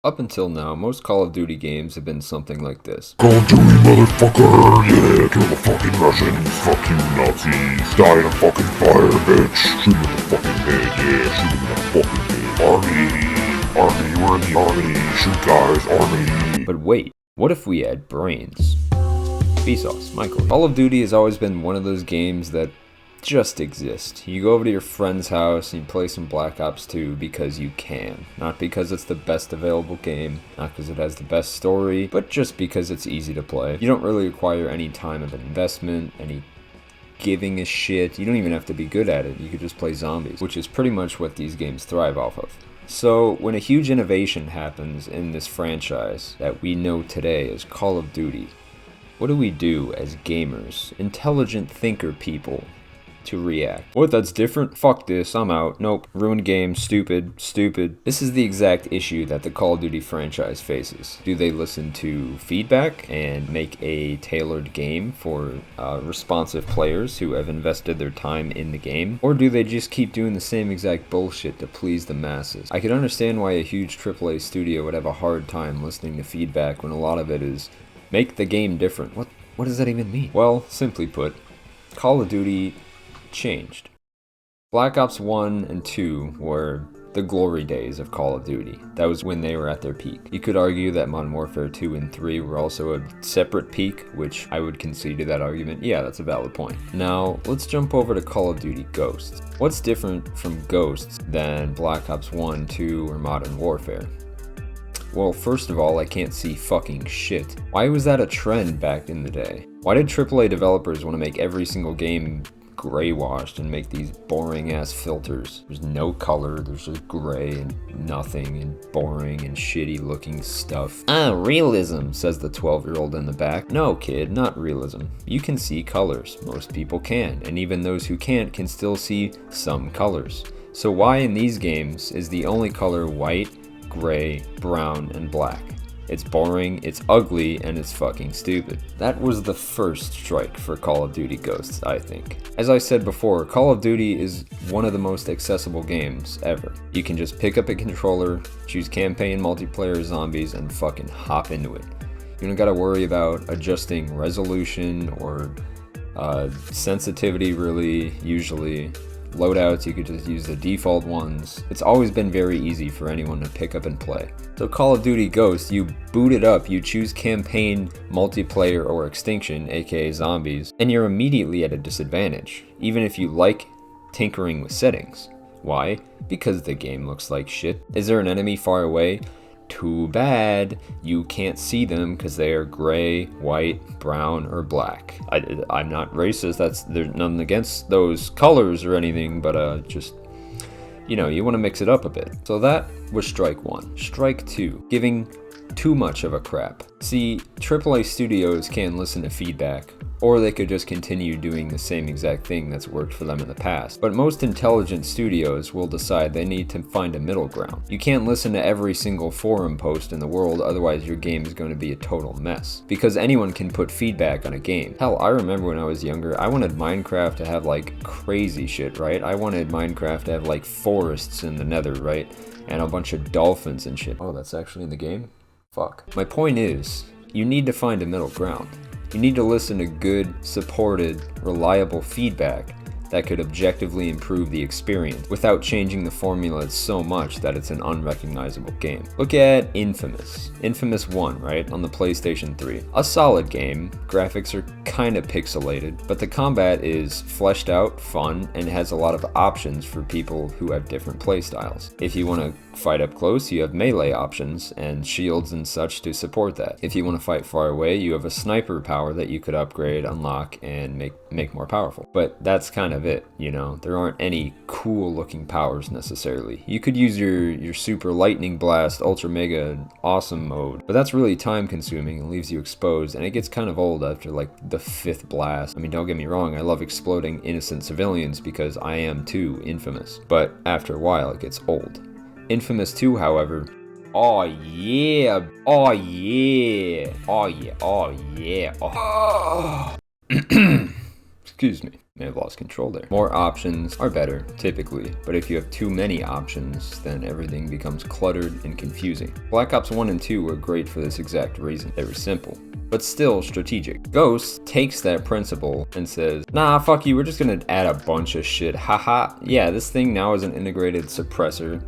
Up until now, most Call of Duty games have been something like this. Call of Duty, motherfucker! Yeah, kill the fucking Russians, fuck you Nazis, die in a fucking fire, bitch! Shoot him in the fucking head, yeah, shoot him in the fucking head. Army, we're in the army, shoot guys, army! But wait, what if we had brains? Vsauce, Michael. Call of Duty has always been one of those games that just exist. You go over to your friend's house and you play some Black Ops 2 because you can. Not because it's the best available game, not because it has the best story, but just because it's easy to play. You don't really require any time of investment, any giving a shit. You don't even have to be good at it. You could just play zombies, which is pretty much what these games thrive off of. So when a huge innovation happens in this franchise that we know today as Call of Duty, what do we do as gamers, intelligent thinker people, to react? What, that's different? Fuck this, I'm out. Nope, ruined game, stupid. This is the exact issue that the Call of Duty franchise faces. Do they listen to feedback and make a tailored game for responsive players who have invested their time in the game? Or do they just keep doing the same exact bullshit to please the masses? I could understand why a huge AAA studio would have a hard time listening to feedback when a lot of it is, make the game different. What does that even mean? Well, simply put, Call of Duty changed. Black Ops 1 and 2 were the glory days of Call of Duty. That was when they were at their peak. You could argue that Modern Warfare 2 and 3 were also a separate peak, which I would concede to that argument. Yeah, that's a valid point. Now, let's jump over to Call of Duty Ghosts. What's different from Ghosts than Black Ops 1, 2, or Modern Warfare? Well, first of all, I can't see fucking shit. Why was that a trend back in the day? Why did AAA developers want to make every single game gray washed and make these boring ass filters? There's no color, there's just gray and nothing and boring and shitty looking stuff. Realism, says the 12-year-old in the back. No, kid, not realism. You can see colors. Most people can, and even those who can't can still see some colors. So why in these games is the only color white, gray, brown, and black? It's boring, it's ugly, and it's fucking stupid. That was the first strike for Call of Duty Ghosts, I think. As I said before, Call of Duty is one of the most accessible games ever. You can just pick up a controller, choose campaign, multiplayer, zombies, and fucking hop into it. You don't gotta worry about adjusting resolution or sensitivity really, usually. Loadouts, you could just use the default ones. It's always been very easy for anyone to pick up and play. So Call of Duty Ghosts, you boot it up, you choose campaign, multiplayer, or extinction, aka zombies, and you're immediately at a disadvantage, even if you like tinkering with settings. Why? Because the game looks like shit. Is there an enemy far away? Too bad, you can't see them because they are gray, white, brown, or black. I'm not racist, there's nothing against those colors or anything, but just, you know, you want to mix it up a bit. So that was strike one. Strike two, giving too much of a crap. See, AAA studios can listen to feedback, or they could just continue doing the same exact thing that's worked for them in the past. But most intelligent studios will decide they need to find a middle ground. You can't listen to every single forum post in the world, otherwise your game is going to be a total mess. Because anyone can put feedback on a game. Hell, I remember when I was younger, I wanted Minecraft to have like crazy shit, right? I wanted Minecraft to have like forests in the nether, right? And a bunch of dolphins and shit. Oh, that's actually in the game? Fuck. My point is, you need to find a middle ground. You need to listen to good, supported, reliable feedback that could objectively improve the experience without changing the formula so much that it's an unrecognizable game. Look at Infamous. Infamous 1, right, on the PlayStation 3. A solid game, graphics are kinda pixelated, but the combat is fleshed out, fun, and has a lot of options for people who have different playstyles. If you want to fight up close, you have melee options and shields and such to support that. If you want to fight far away, you have a sniper power that you could upgrade, unlock, and make more powerful. But that's kind of it, you know? There aren't any cool looking powers necessarily. You could use your super lightning blast, ultra mega awesome mode, but that's really time consuming and leaves you exposed, and it gets kind of old after like the 5th blast. I mean, don't get me wrong, I love exploding innocent civilians because I am too Infamous, but after a while it gets old. Infamous 2, however, oh yeah, oh yeah, oh yeah, oh yeah, oh. Excuse me. May have lost control there. More options are better, typically, but if you have too many options, then everything becomes cluttered and confusing. Black Ops 1 and 2 were great for this exact reason. They were simple, but still strategic. Ghosts takes that principle and says, nah, fuck you, we're just gonna add a bunch of shit. Haha, yeah, this thing now is an integrated suppressor.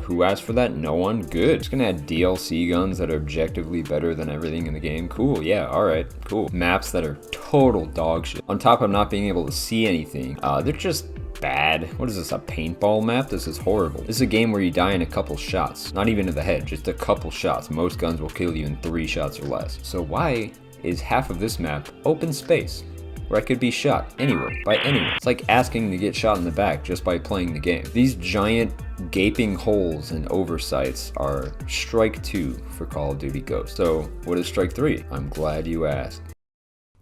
Who asked for that? No one? Good. Just gonna add DLC guns that are objectively better than everything in the game. Cool, yeah, alright, cool. Maps that are total dog shit. On top of not being able to see anything, they're just bad. What is this, a paintball map? This is horrible. This is a game where you die in a couple shots. Not even to the head, just a couple shots. Most guns will kill you in 3 shots or less. So why is half of this map open space, where I could be shot anywhere, by anyone? It's like asking to get shot in the back just by playing the game. These giant gaping holes and oversights are strike 2 for Call of Duty Ghosts. So what is strike 3? I'm glad you asked.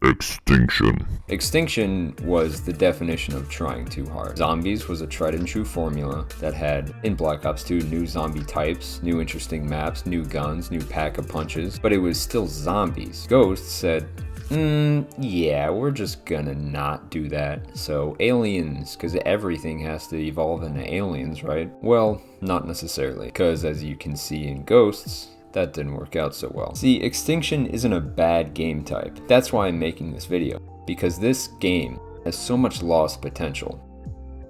Extinction. Extinction was the definition of trying too hard. Zombies was a tried and true formula that had, in Black Ops 2, new zombie types, new interesting maps, new guns, new pack of punches, but it was still zombies. Ghosts said, yeah, we're just gonna not do that. So aliens, because everything has to evolve into aliens, right? Well, not necessarily, because as you can see in Ghosts, that didn't work out so well. See, Extinction isn't a bad game type. That's why I'm making this video, because this game has so much lost potential.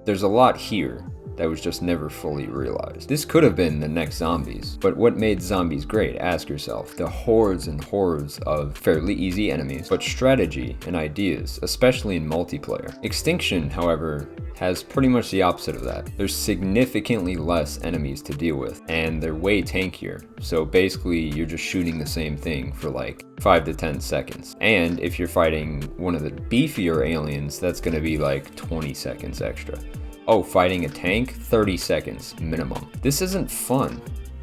There's a lot here that was just never fully realized. This could have been the next Zombies, but what made Zombies great? Ask yourself. The hordes and hordes of fairly easy enemies, but strategy and ideas, especially in multiplayer. Extinction, however, has pretty much the opposite of that. There's significantly less enemies to deal with, and they're way tankier. So basically, you're just shooting the same thing for like 5 to 10 seconds. And if you're fighting one of the beefier aliens, that's gonna be like 20 seconds extra. Oh, fighting a tank? 30 seconds minimum. This isn't fun.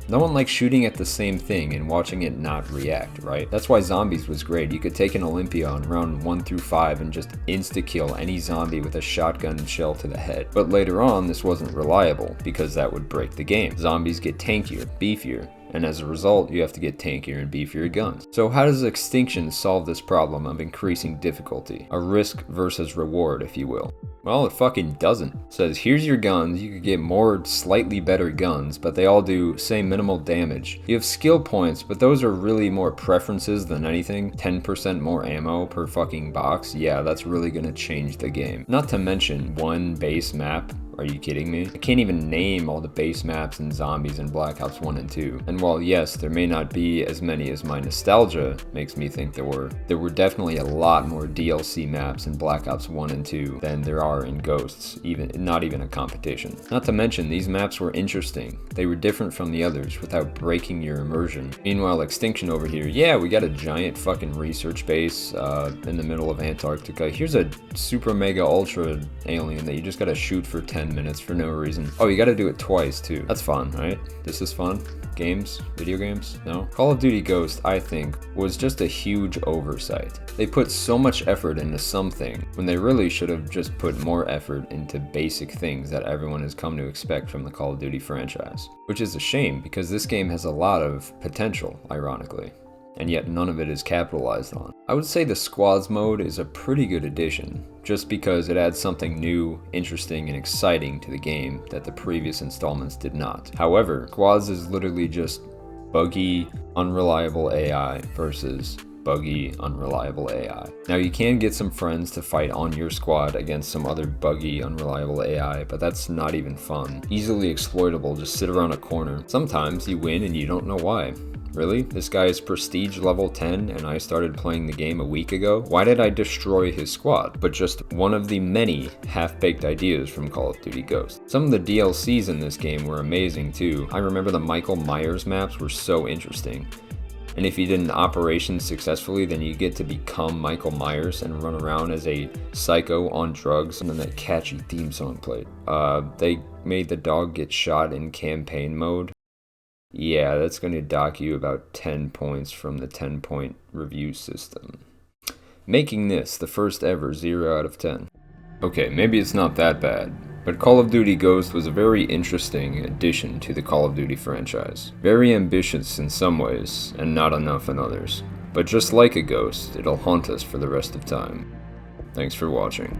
No one likes shooting at the same thing and watching it not react, right? That's why Zombies was great. You could take an Olympia on round 1 through 5 and just insta-kill any zombie with a shotgun shell to the head. But later on, this wasn't reliable because that would break the game. Zombies get tankier, beefier, and as a result, you have to get tankier and beefier guns. So how does Extinction solve this problem of increasing difficulty? A risk versus reward, if you will. Well, it fucking doesn't. It says, here's your guns, you could get more slightly better guns, but they all do, say, minimal damage. You have skill points, but those are really more preferences than anything. 10% more ammo per fucking box, yeah, that's really gonna change the game. Not to mention one base map. Are you kidding me? I can't even name all the base maps and Zombies in Black Ops 1 and 2. And while yes, there may not be as many as my nostalgia makes me think there were definitely a lot more DLC maps in Black Ops 1 and 2 than there are in Ghosts, not even a competition. Not to mention, these maps were interesting. They were different from the others without breaking your immersion. Meanwhile, Extinction over here, yeah, we got a giant fucking research base in the middle of Antarctica. Here's a super mega ultra alien that you just gotta shoot for 10 minutes for no reason. Oh, you gotta do it twice too. That's fun, right? This is fun. Games? Video games? No? Call of Duty Ghost, I think, was just a huge oversight. They put so much effort into something when they really should have just put more effort into basic things that everyone has come to expect from the Call of Duty franchise. Which is a shame because this game has a lot of potential, ironically, and yet none of it is capitalized on. I would say the squads mode is a pretty good addition, just because it adds something new, interesting, and exciting to the game that the previous installments did not. However, squads is literally just buggy, unreliable AI versus buggy, unreliable AI. Now you can get some friends to fight on your squad against some other buggy, unreliable AI, but that's not even fun. Easily exploitable, just sit around a corner. Sometimes you win and you don't know why. Really? This guy is prestige level 10 and I started playing the game a week ago? Why did I destroy his squad? But just one of the many half-baked ideas from Call of Duty Ghosts. Some of the DLCs in this game were amazing too. I remember the Michael Myers maps were so interesting. And if you did an operation successfully, then you get to become Michael Myers and run around as a psycho on drugs. And then that catchy theme song played. They made the dog get shot in campaign mode. Yeah, that's going to dock you about 10 points from the 10-point review system. Making this the first ever 0 out of 10. Okay, maybe it's not that bad, but Call of Duty Ghost was a very interesting addition to the Call of Duty franchise. Very ambitious in some ways, and not enough in others. But just like a ghost, it'll haunt us for the rest of time. Thanks for watching.